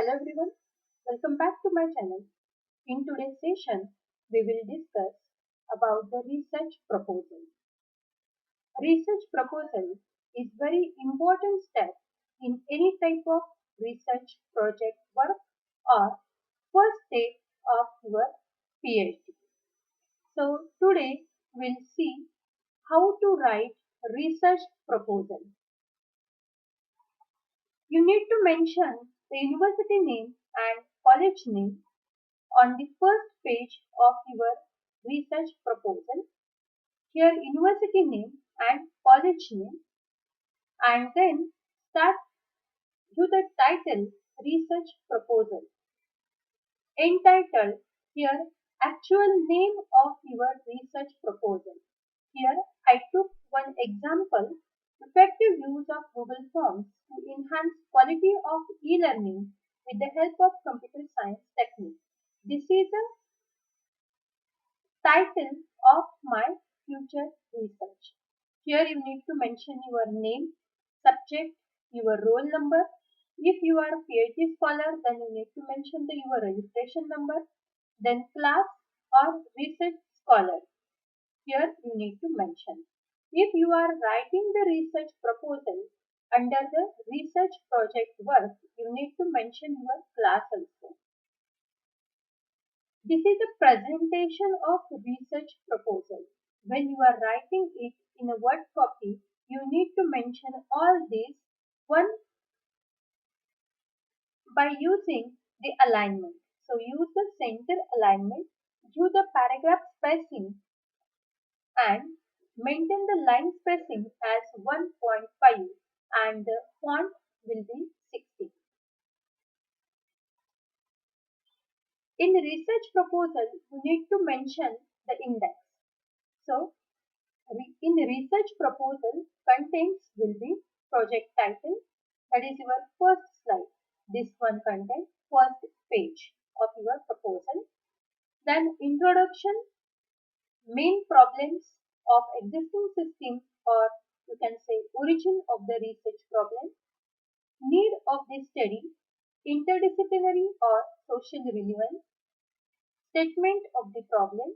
Hello everyone, welcome back to my channel. In today's session, we will discuss about the research proposal. Research proposal is very important step in any type of research project work or first step of your PhD. So today we'll see how to write research proposal. You need to mention the university name and college name on the first page of your research proposal. Here university name and college name, and then start to the title research proposal. Entitled here actual name of your research proposal. Here I took one example, effective use of Google Forms to enhance quality of e-learning with the help of computer science techniques. This is a title of my future research. Here you need to mention your name, subject, your roll number. If you are a PhD scholar, then you need to mention your registration number, then class or research scholar. Here you need to mention. If you are writing the research proposal under the research project work, you need to mention your class also. This is a presentation of research proposal. When you are writing it in a Word copy, you need to mention all these one by using the alignment. So use the center alignment, use the paragraph spacing and maintain the line spacing as 1.5 and the font will be 60. In research proposal, you need to mention the index. So in research proposal, contents will be project title, that is your first slide. This one contains first page of your proposal. Then introduction, main problems of existing system, or you can say origin of the research problem, need of the study, interdisciplinary or social relevance, statement of the problem,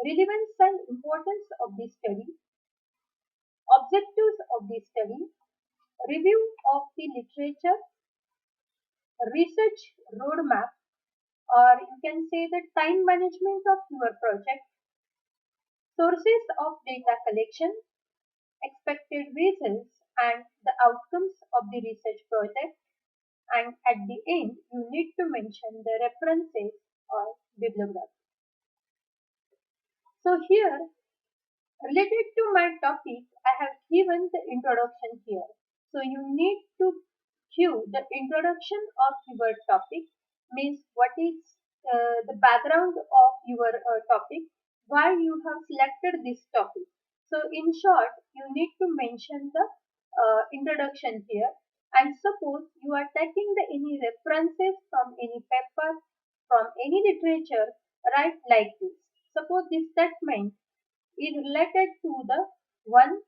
relevance and importance of the study, objectives of the study, review of the literature, research roadmap, or you can say the time management of your project, sources of data collection, expected results and the outcomes of the research project, and at the end you need to mention the references or bibliography. So here, related to my topic, I have given the introduction here. So you need to give the introduction of your topic, means what is the background of your topic, why you have selected this topic. So in short, you need to mention the introduction here, and suppose you are taking the any references from any paper, from any literature, write like this. Suppose this statement is related to the one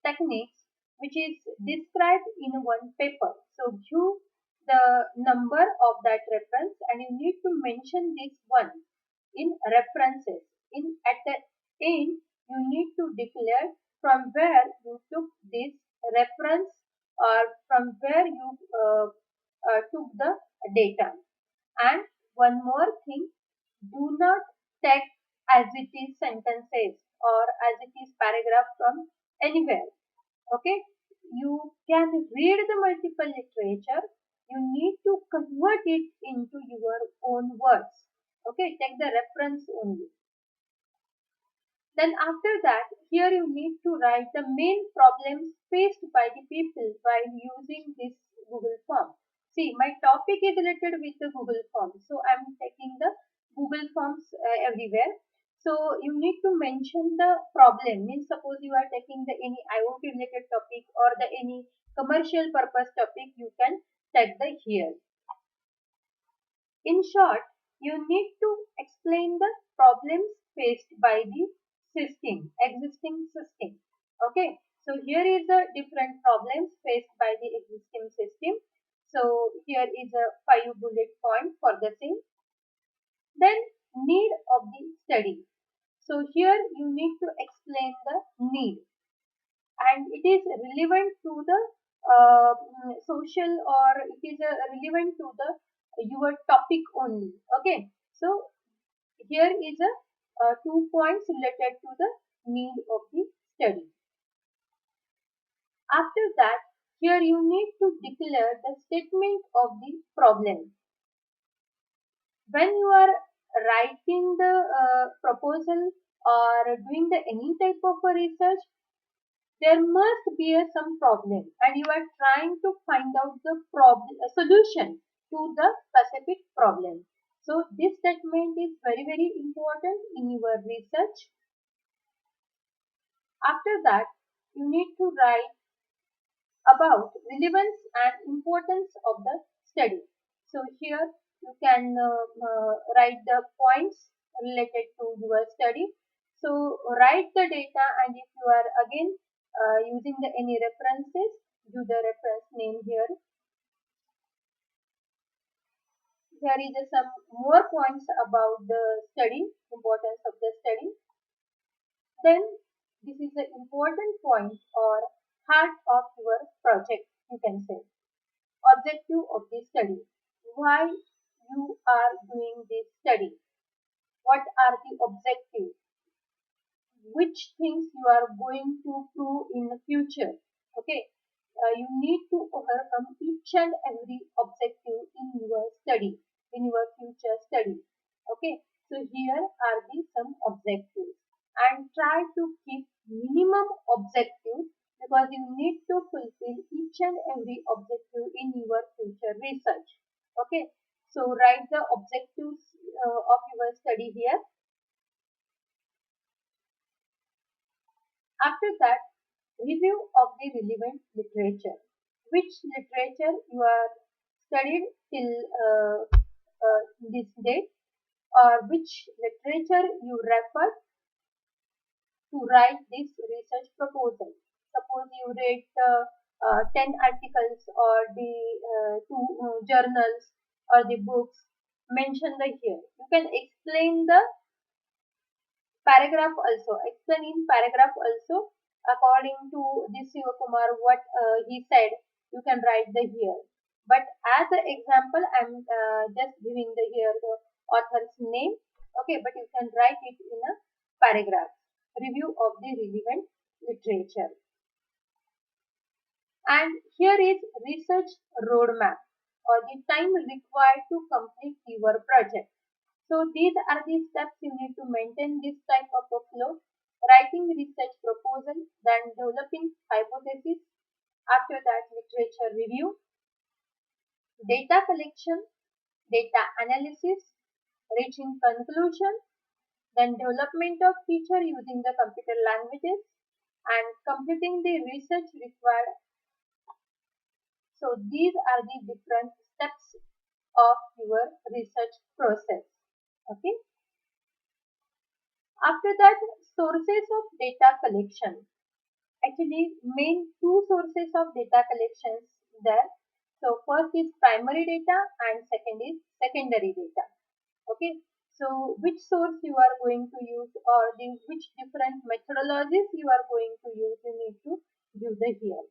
techniques which is described in one paper. So give the number of that reference and you need to mention this one in references. In at the end you need to declare from where you took this reference or from where you took the data. And one more thing, do not take as it is sentences or as it is paragraph from anywhere. Okay, you can read the multiple literature, you need to convert it into your own words. Okay, take the reference only. Then after that, here you need to write the main problems faced by the people while using this Google form. See, my topic is related with the Google form, so I am taking the Google forms everywhere. So you need to mention the problem, means suppose you are taking the any IoT related topic or the any commercial purpose topic, you can take the here. In short, you need to explain the problems faced by the existing system. Okay, so here is the different problems faced by the existing system. So here is a 5 bullet point for the same. Then need of the study. So here you need to explain the need, and it is relevant to the social, or it is relevant to the your topic only. Okay, so here is a 2 points related to the need of the study. After that, here you need to declare the statement of the problem. When you are writing the proposal or doing the any type of a research, there must be some problem, and you are trying to find out the problem solution to the specific problem. So this statement is very important in your research. After that, you need to write about relevance and importance of the study. So here you can write the points related to your study. So write the data, and if you are again using the any references, do the reference name here. Here is some more points about the study, importance of the study. Then this is the important point or heart of your project, you can say. Objective of the study. Why you are doing this study? What are the objectives? Which things you are going to prove in the future? Okay, you need to overcome each and every objective in your study, in your future study. Okay, so here are the some objectives, and try to keep minimum objectives, because you need to fulfill each and every objective in your future research. Okay, so write the objectives of your study here. After that, review of the relevant literature. Which literature you are studied till this date, or which literature you refer to write this research proposal. Suppose you read 10 articles, or the 2 journals, or the books, mention the here. You can explain the paragraph also, explain in paragraph also, according to this Kumar what he said, you can write the here. But as an example, I'm just giving the here the author's name. Okay, but you can write it in a paragraph. Review of the relevant literature. And here is research roadmap, or the time required to complete your project. So these are the steps you need to maintain this type of a flow. Writing research proposal, then developing hypothesis, after that literature review, data collection, data analysis, reaching conclusion, then development of feature using the computer languages, and completing the research required. So these are the different steps of your research process. Okay. After that, sources of data collection. Actually, main 2 sources of data collections there. So first is primary data, and second is secondary data. Okay. So which source you are going to use, or the which different methodologies you are going to use, you need to use the here.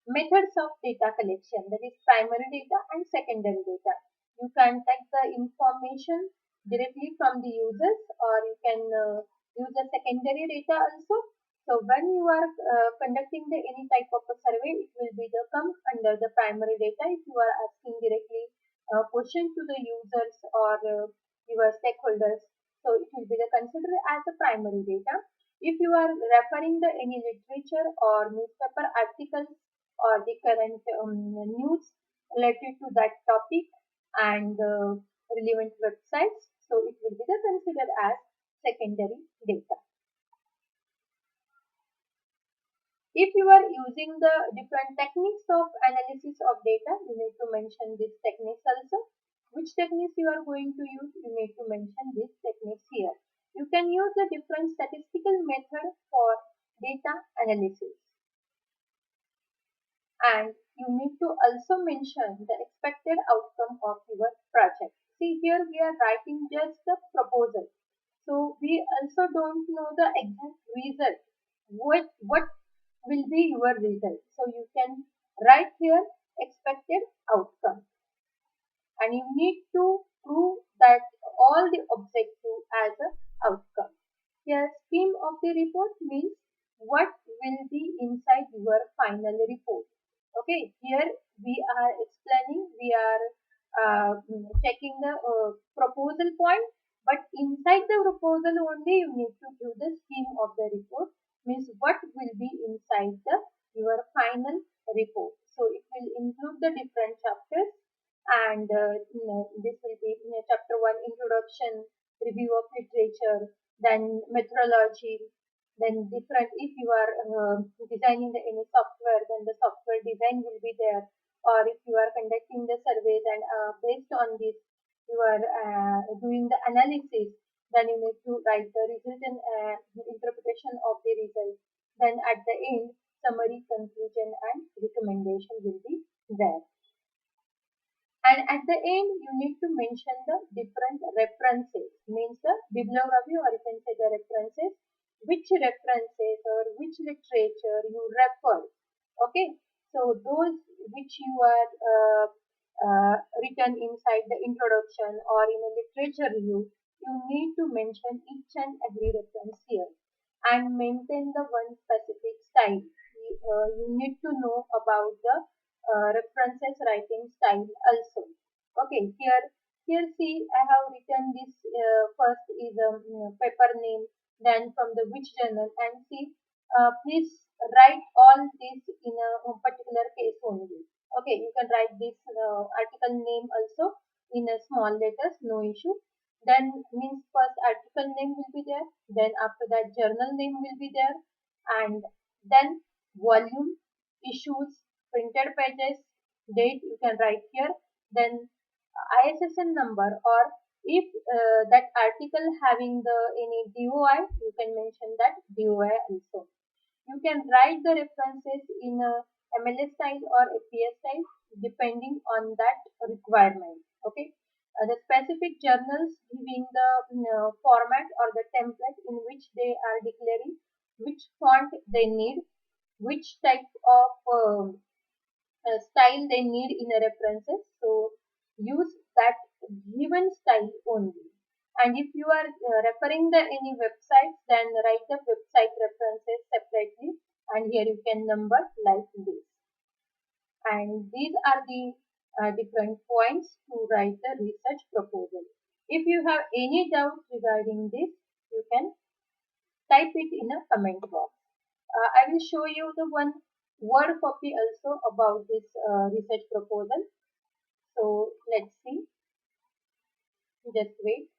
Methods of data collection, that is primary data and secondary data. You can take the information directly from the users, or you can use the secondary data also. So when you are conducting the any type of a survey, it will be the come under the primary data. If you are asking directly question to the users or your stakeholders, so it will be the considered as a primary data. If you are referring the any literature or newspaper articles, or the current news related to that topic, and relevant websites, so it will be the considered as secondary data. If you are using the different techniques of analysis of data, you need to mention these techniques also. Which techniques you are going to use, you need to mention these techniques here. You can use the different statistical method for data analysis. And you need to also mention the expected outcome of your project. See here we are writing just the proposal. So we also don't know the exact result. What will be your result? So you can write here expected outcome, and you need to prove that all the objective as a outcome. Here scheme of the report means what will be inside your final report. Okay, here we are explaining, we are checking the proposal point, but inside the proposal only you need to give the scheme of the report, means what will be inside the your final report. So it will include the different chapters, and this will be chapter 1 introduction, review of literature, then methodology, then different, if you are designing any software, then the software design will be there, or if you are conducting the surveys and based on this you are doing the analysis, then you need to write the result and interpretation of the result. Then at the end, summary, conclusion and recommendation will be there. And at the end, you need to mention the different references, means the bibliography, or you can say the references, which references or which literature you refer. Okay, so those which you are written inside the introduction or in a literature review, you need to mention each and every reference here and maintain the one specific style. You need to know about the references writing style also. Okay, here see I have written this, first is a paper name, then from the which journal, and see please write all this in a particular case only. Okay, you can write this article name also in a small letters, no issue. Then means first article name will be there, then after that journal name will be there, and then volume, issues, printed pages, date you can write here, then ISSN number, or if that article having the any DOI, you can mention that DOI also. You can write the references in a MLS style or APS style depending on that requirement. Okay. The specific journals giving the format or the template in which they are declaring which font they need, which type of style they need in a references. So use that given style only. And if you are referring the any websites, then write the website references separately, and here you can number like this. And these are the different points to write the research proposal. If you have any doubts regarding this, you can type it in a comment box. I will show you the one word copy also about this research proposal. So let's see. Just wait.